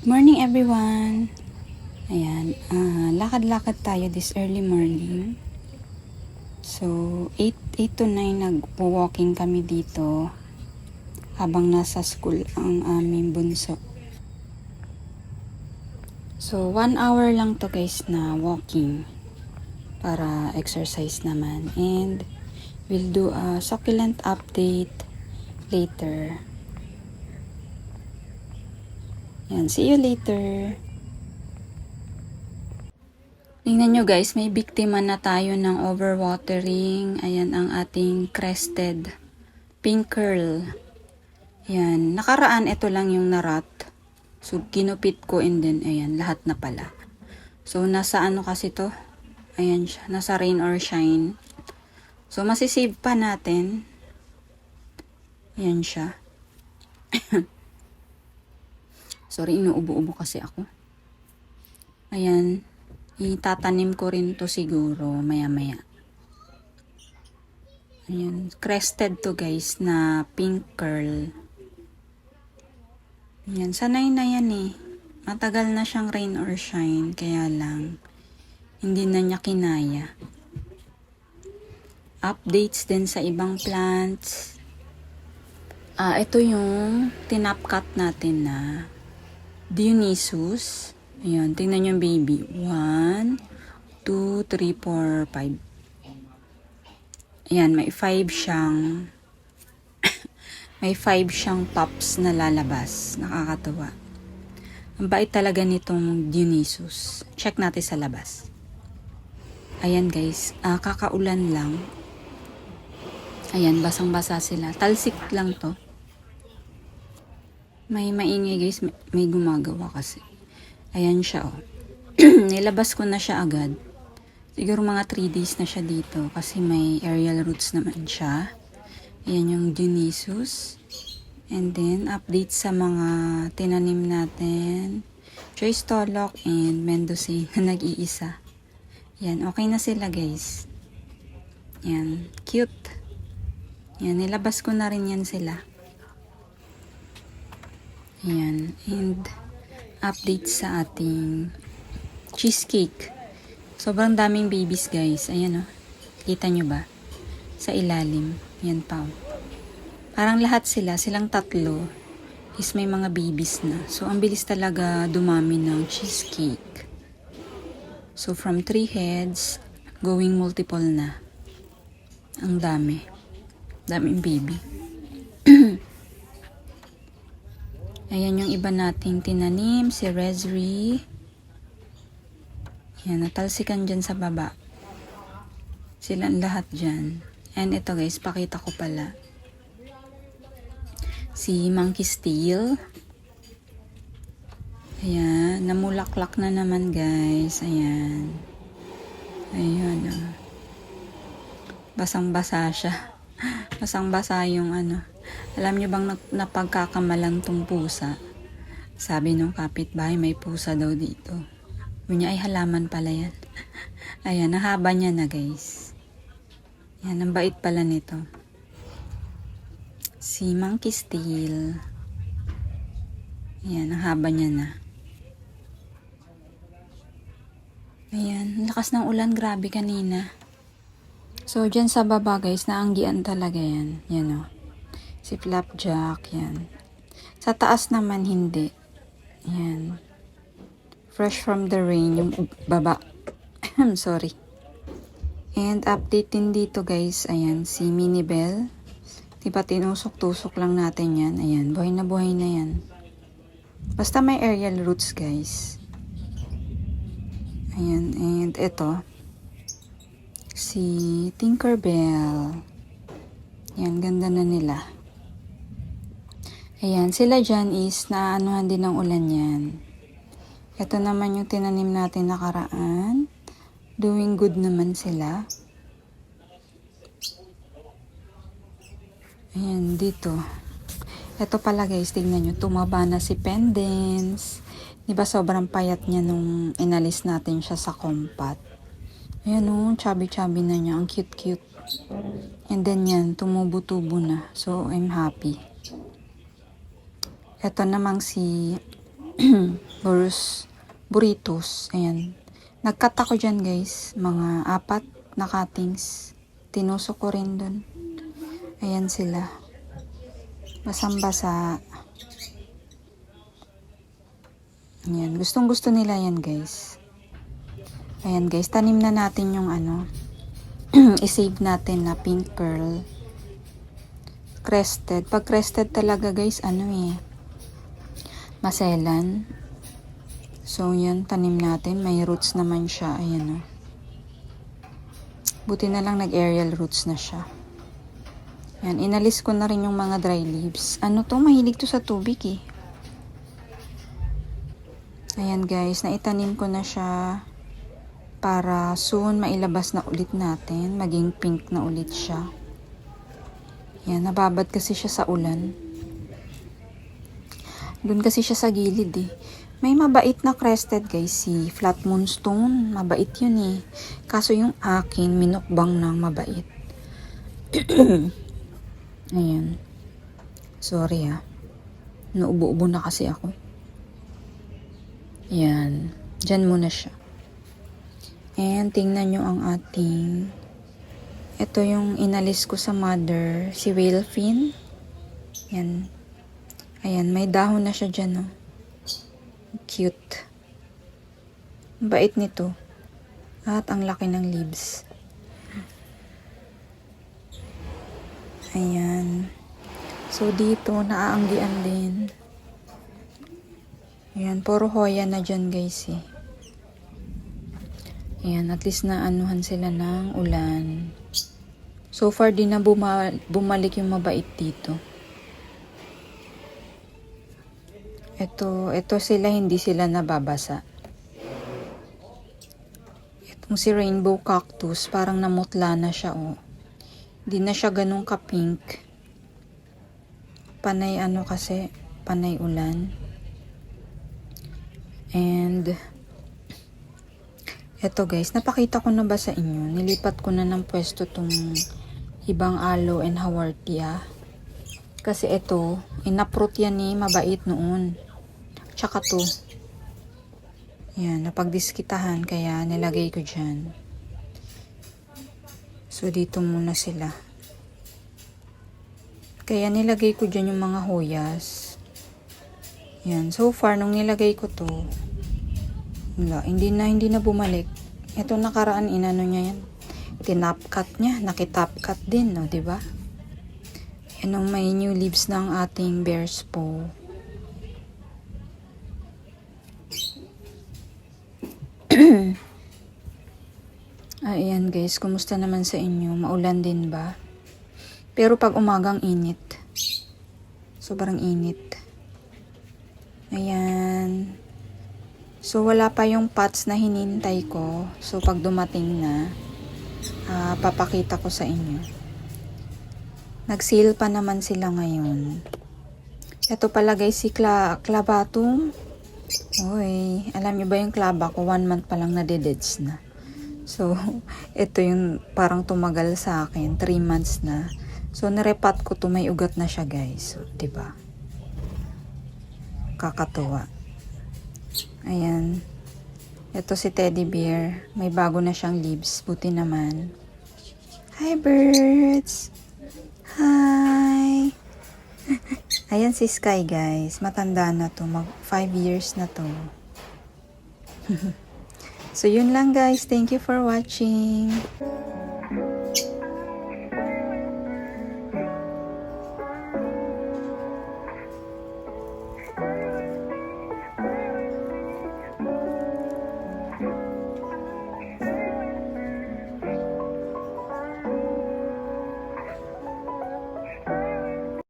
Morning everyone! Ayan, lakad-lakad tayo this early morning. So, 8 to 9 nag-walking kami dito habang nasa school ang aming bunso. So, 1 hour lang to guys na walking para exercise naman. And we'll do a succulent update later. Yan, see you later! Tingnan nyo guys, may biktima na tayo ng overwatering. Ayan ang ating crested pink curl. Ayan, nakaraan ito lang yung narat. So, kinupit ko and then, ayan, lahat na pala. So, nasa ano kasi to? Ayan siya, nasa rain or shine. So, masisave pa natin. Ayan siya. Sorry, inuubo-ubo kasi ako. Ayan. Itatanim ko rin to siguro maya-maya. Ayan. Crested to guys na pink curl. Ayan. Sanay na yan eh. Matagal na siyang rain or shine. Kaya lang, hindi na niya kinaya. Updates din sa ibang plants. Ito yung tinapcut natin na Dionysus. Ayan, tingnan nyo yung baby. 1, 2, 3, 4, 5. Ayan, may 5 siyang may 5 siyang pups na lalabas. Nakakatawa. Ang bait talaga nitong Dionysus. Check natin sa labas. Ayan guys, kakaulan lang. Ayan, basang-basa sila. Talsik lang to. May maingay guys, may gumagawa kasi. Ayan siya oh. Nilabas ko na siya agad. Siguro mga 3 days na siya dito kasi may aerial roots naman siya. Ayan yung Dionysus. And then update sa mga tinanim natin. Choice Tolok and Mendocine na nag-iisa. Ayan, okay na sila guys. Ayan, cute. Ayan, nilabas ko na rin yan sila. Ayan, and update sa ating cheesecake. Sobrang daming babies guys. Ayan o. Kita nyo ba? Sa ilalim. Ayan pa o. Parang lahat silang tatlo is may mga babies na. So, ang bilis talaga dumami ng cheesecake. So, from 3 heads, going multiple na. Ang dami. Daming baby. Ayan yung iba nating tinanim, si Resri. Ayan, natalsikan dyan sa baba. Silang lahat dyan. And ito guys, pakita ko pala. Si Monkey Steel. Ayan, namulaklak na naman guys. Ayan. Ayan. Basang-basa siya. Basang-basa yung ano. Alam nyo bang napagkakamalang tong pusa? Sabi nung kapitbahay, may pusa daw dito. Kunya ay halaman pala yan. Ayan, nahaba niya na guys. Ayan, ang bait pala nito. Si Monkey Steel. Ayan, ang haba niya na. Ayan, lakas ng ulan, grabe kanina. So, dyan sa baba guys, naanggian talaga yan. Yan o. Si Flapjack, yan. Sa taas naman, hindi. Yan. Fresh from the rain, yung baba. Sorry. And update din dito guys, ayan, si Minibel. Diba tinusok-tusok lang natin yan. Ayan, buhay na yan. Basta may aerial roots guys. Ayan, and ito. Si Tinkerbell. Yan, ganda na nila. Ayan, sila dyan is naanuhan din ng ulan yan. Ito naman yung tinanim natin nakaraan. Doing good naman sila. Ayan, dito. Ito pala guys, tignan nyo. Tumaba na si Pendens. Diba sobrang payat niya nung inalis natin siya sa compat. Ayan o, chubby-chubby na niya. Ang cute-cute. And then yan, tumubo-tubo na. So, I'm happy. Ito namang si burritos. Ayan. Nagkat ako dyan guys. Mga 4 na cuttings. Tinusok ko rin dun. Ayan sila. Basang-basa. Ayan. Gustong gusto nila yan guys. Ayan guys. Tanim na natin yung i-save natin na pink pearl. Crested. Pag crested talaga guys, maselan. So, yan, tanim natin. May roots naman siya. Ayan, oh. Buti na lang nag-aerial roots na siya. Yan, inalis ko na rin yung mga dry leaves. Mahilig to sa tubig, eh. Ayan, guys, naitanim ko na siya para soon mailabas na ulit natin. Maging pink na ulit siya. Yan, nababad kasi siya sa ulan. Doon kasi siya sa gilid, eh. May mabait na crested guys, si Flat Moonstone. Mabait yun eh. Kaso yung akin, minukbang ng mabait. Ayan. Sorry ah. Naubo-ubo na kasi ako. Ayan. Diyan muna siya. And tingnan nyo ang ating... Ito yung inalis ko sa mother. Si whale fin. Ayan. Ayan, may dahon na siya dyan, oh. Cute. Bait nito. At ang laki ng leaves. Ayan. So, dito, naaanggian din. Ayan, puro hoya na dyan, guys, eh. Ayan, at least naanuhan sila ng ulan. So far, di na bumalik yung mabait dito. Ito sila, hindi sila nababasa. Itong si rainbow cactus, parang namutla na siya, oh. Hindi na siya ganun ka-pink. Panay kasi, panay ulan. And, eto guys, napakita ko na ba sa inyo? Nilipat ko na ng pwesto tong ibang aloe and hawartia. Kasi ito, inaprot yan eh, mabait noon. Tsaka to. Yan, napagdiskitahan, kaya nilagay ko dyan. So, dito muna sila. Kaya nilagay ko dyan yung mga hoyas. Yan, so far, nung nilagay ko to, wala, hindi na bumalik. Ito nakaraan, inano niya yan. Tinapcut niya, nakitapcut din, no, diba? Yan ang may new leaves ng ating bear's paw. Ayan guys, kumusta naman sa inyo? Maulan din ba? Pero pag umagang init. Sobrang init. Ayan. So wala pa yung pots na hinintay ko. So pag dumating na, papakita ko sa inyo. Nag-sale pa naman sila ngayon. Ito pala guys, si clavatum. Uy, alam niyo ba yung clava ko? 1 month pa lang nadededs na. So, ito yung parang tumagal sa akin. 3 months na. So, narepat ko to, may ugat na siya guys. So, diba? Kakatuwa. Ayan. Ito si teddy bear. May bago na siyang leaves. Buti naman. Hi birds! Hi! Ayan si Sky guys. Matanda na to. Mag 5 years na to. So yun lang guys. Thank you for watching.